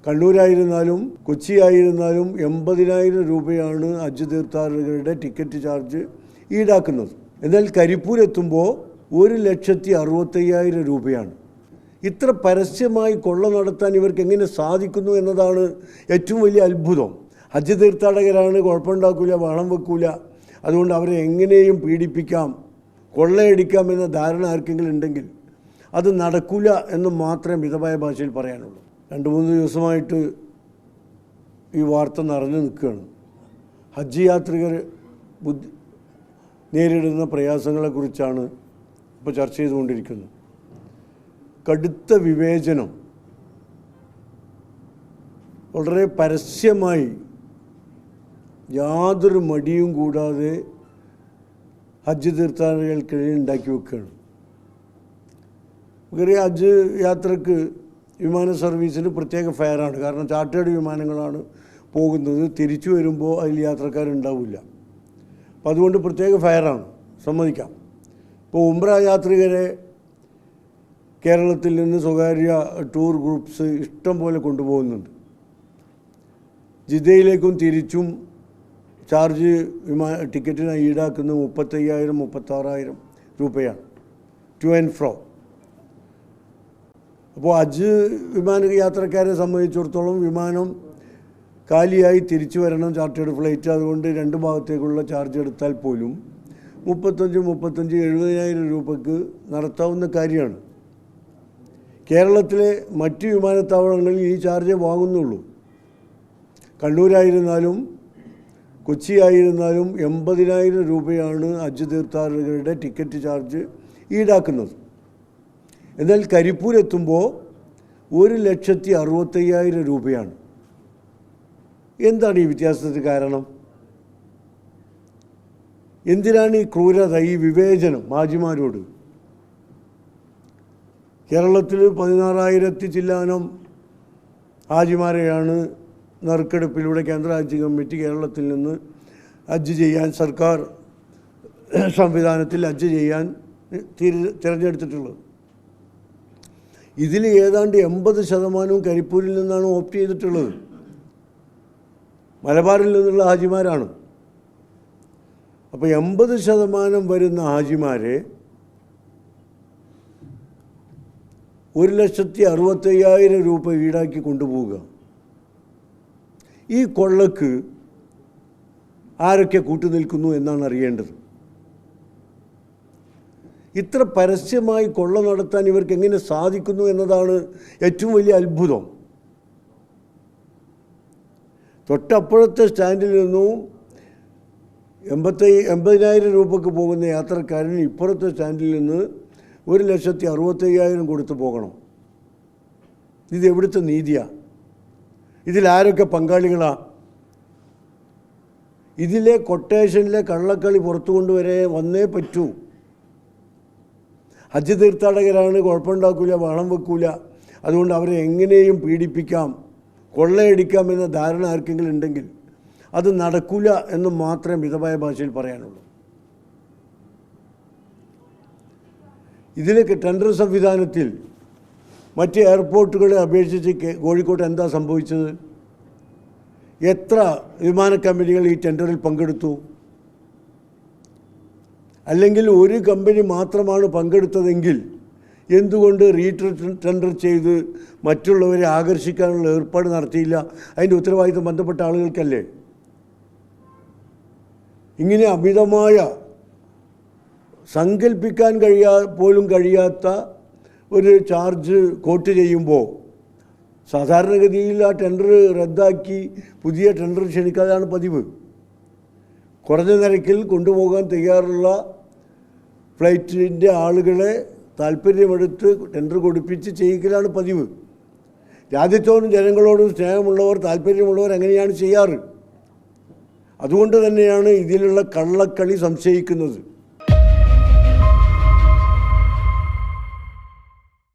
കണ്ണൂരായിരുന്നാലും കൊച്ചിയായിരുന്നാലും 80,000 രൂപയാണ് ഹജ്ജ് തീർത്ഥാടകരുടെ ticket charge ഈടാക്കുന്നത്. എന്നാൽ കരിപ്പൂരെത്തുമ്പോൾ 1,65,000 രൂപയാണ്. ഇത്ര പരസ്യമായി കൊള്ള നടത്താൻ ഇവർക്ക് എങ്ങനെ സാധിക്കുന്നു എന്നതാണ് ഏറ്റവും വലിയ അത്ഭുതം. ഹജ്ജ് തീർത്ഥാടകരാണ്, കുഴപ്പമുണ്ടാക്കില്ല, വളം വെക്കൂല, അതുകൊണ്ട് അവരെ എങ്ങനെയും പീഡിപ്പിക്കാം, കൊള്ളയടിക്കാം എന്ന ധാരണ ആർക്കെങ്കിലും ഉണ്ടെങ്കിൽ അത് നടക്കില്ല എന്ന് മാത്രമേ മിതമായ ഭാഷയിൽ പറയാനുള്ളൂ. 2-3 ദിവസമായിട്ട് ഈ വാർത്ത നിറഞ്ഞു നിൽക്കുകയാണ്. ഹജ്ജ് യാത്രികർ നേരിടുന്ന പ്രയാസങ്ങളെക്കുറിച്ചാണ് ഇപ്പോൾ ചർച്ച ചെയ്തുകൊണ്ടിരിക്കുന്നത്. കടുത്ത വിവേചനം വളരെ പരസ്യമായി യാതൊരു മടിയും കൂടാതെ ഹജ്ജ് തീർത്ഥാടകർക്കിടയിൽ ഉണ്ടാക്കി വെക്കുകയാണ്. നമുക്കറിയാം, ഹജ്ജ് യാത്രക്ക് വിമാന സർവീസിന് പ്രത്യേക ഫെയറാണ്. കാരണം ചാർട്ടേഡ് വിമാനങ്ങളാണ് പോകുന്നത്. തിരിച്ചു വരുമ്പോൾ അതിൽ യാത്രക്കാരുണ്ടാവില്ല. അപ്പോൾ അതുകൊണ്ട് പ്രത്യേക ഫെയറാണ്, സമ്മതിക്കാം. ഇപ്പോൾ ഉംറ യാത്രികരെ കേരളത്തിൽ നിന്ന് സ്വകാര്യ ടൂർ ഗ്രൂപ്പ്സ് ഇഷ്ടം പോലെ കൊണ്ടുപോകുന്നുണ്ട്. ജിദ്ദയിലേക്കും തിരിച്ചും ചാർജ് ടിക്കറ്റിനായി ഈടാക്കുന്നത് 35,000-36,000 രൂപയാണ്, ടു ആൻഡ് ഫ്രോ. അപ്പോൾ ഹജ്ജ് വിമാന യാത്രക്കാരെ സംബന്ധിച്ചിടത്തോളം വിമാനം കാലിയായി തിരിച്ചു വരണം, ചാർട്ടേഡ് ഫ്ലൈറ്റ്. അതുകൊണ്ട് 2 ഭാഗത്തേക്കുള്ള ചാർജ് എടുത്താൽ പോലും 35,000-70,000 രൂപയ്ക്ക് നടത്താവുന്ന കാര്യമാണ്. കേരളത്തിലെ മറ്റ് വിമാനത്താവളങ്ങളിൽ ഈ ചാർജ് വാങ്ങുന്നുള്ളൂ. കണ്ണൂരായിരുന്നാലും കൊച്ചിയായിരുന്നാലും 80,000 രൂപയാണ് ഹജ്ജ് തീർത്ഥാടകരുടെ ടിക്കറ്റ് ചാർജ് ഈടാക്കുന്നത്. എന്നാൽ കരിപ്പൂരെത്തുമ്പോൾ 1,65,000 രൂപയാണ്. എന്താണ് ഈ വ്യത്യാസത്തിന് കാരണം? എന്തിനാണ് ഈ ക്രൂരത, ഈ വിവേചനം ഹാജിമാരോട്? കേരളത്തിൽ 16,000 ചില്ലാനം ഹാജിമാരെയാണ് നറുക്കെടുപ്പിലൂടെ കേന്ദ്ര ഹജ്ജ് കമ്മിറ്റി കേരളത്തിൽ നിന്ന് ഹജ്ജ് ചെയ്യാൻ, സർക്കാർ സംവിധാനത്തിൽ ഹജ്ജ് ചെയ്യാൻ തിരഞ്ഞെടുത്തിട്ടുള്ളത്. ഇതിൽ ഏതാണ്ട് 80% കരിപ്പൂരിൽ നിന്നാണ് ഓപ്റ്റ് ചെയ്തിട്ടുള്ളത്. മലബാറിൽ നിന്നുള്ള ഹാജിമാരാണ്. അപ്പോൾ 80% വരുന്ന ഹാജിമാരെ 1,65,000 രൂപ ഈടാക്കി കൊണ്ടുപോവുക. ഈ കൊള്ളക്ക് ആരൊക്കെ കൂട്ടുനിൽക്കുന്നു എന്നാണ് അറിയേണ്ടത്. ഇത്ര പരസ്യമായി കൊള്ള നടത്താൻ ഇവർക്ക് എങ്ങനെ സാധിക്കുന്നു എന്നതാണ് ഏറ്റവും വലിയ അത്ഭുതം. തൊട്ടപ്പുറത്തെ സ്റ്റാൻഡിൽ നിന്നും 80,000 രൂപയ്ക്ക് പോകുന്ന യാത്രക്കാരൻ ഇപ്പുറത്തെ സ്റ്റാൻഡിൽ നിന്ന് 1,65,000 കൊടുത്ത് പോകണം. ഇതെവിടുത്തെ നീതിയാണ്? ഇതിലാരൊക്കെ പങ്കാളികളാണ്? ഇതിലെ കൊട്ടേഷനിലെ കള്ളക്കളി പുറത്തു വന്നേ പറ്റൂ. ഹജ്ജ് തീർത്ഥാടകരാണ്, കുഴപ്പമുണ്ടാക്കില്ല, വളം വെക്കൂല, അതുകൊണ്ട് അവരെ എങ്ങനെയും പീഡിപ്പിക്കാം, കൊള്ളയടിക്കാം എന്ന ധാരണ ആർക്കെങ്കിലും ഉണ്ടെങ്കിൽ അത് നടക്കില്ല എന്ന് മാത്രമേ മിതമായ ഭാഷയിൽ പറയാനുള്ളൂ. ഇതിലേക്ക് ടെൻഡർ സംവിധാനത്തിൽ മറ്റ് എയർപോർട്ടുകളെ അപേക്ഷിച്ച് കോഴിക്കോട്ട് എന്താ സംഭവിച്ചത്? എത്ര വിമാന കമ്പനികൾ ഈ ടെൻഡറിൽ പങ്കെടുത്തു? അല്ലെങ്കിൽ ഒരു കമ്പനി മാത്രമാണ് പങ്കെടുത്തതെങ്കിൽ എന്തുകൊണ്ട് ടെൻഡർ ചെയ്ത് മറ്റുള്ളവരെ ആകർഷിക്കാനുള്ള ഏർപ്പാട് നടത്തിയില്ല? അതിൻ്റെ ഉത്തരവാദിത്വം ബന്ധപ്പെട്ട ആളുകൾക്കല്ലേ? ഇങ്ങനെ അമിതമായ സങ്കല്പിക്കാൻ പോലും കഴിയാത്ത ഒരു ചാർജ് കോട്ട് ചെയ്യുമ്പോൾ സാധാരണഗതിയിൽ ആ ടെൻഡർ റദ്ദാക്കി പുതിയ ടെൻഡർ ക്ഷണിക്കാതാണ് പതിവ്. കുറഞ്ഞ നിരക്കിൽ കൊണ്ടുപോകാൻ തയ്യാറുള്ള ഫ്ലൈറ്റിൻ്റെ ആളുകളെ താല്പര്യമെടുത്ത് ടെൻഡർ കൊടുപ്പിച്ച് ചെയ്യിക്കലാണ് പതിവ്. രാജ്യത്തോടും ജനങ്ങളോടും സ്നേഹമുള്ളവർ, താല്പര്യമുള്ളവർ അങ്ങനെയാണ് ചെയ്യാറ്. അതുകൊണ്ട് തന്നെയാണ് ഇതിലുള്ള കള്ളക്കളി സംശയിക്കുന്നത്.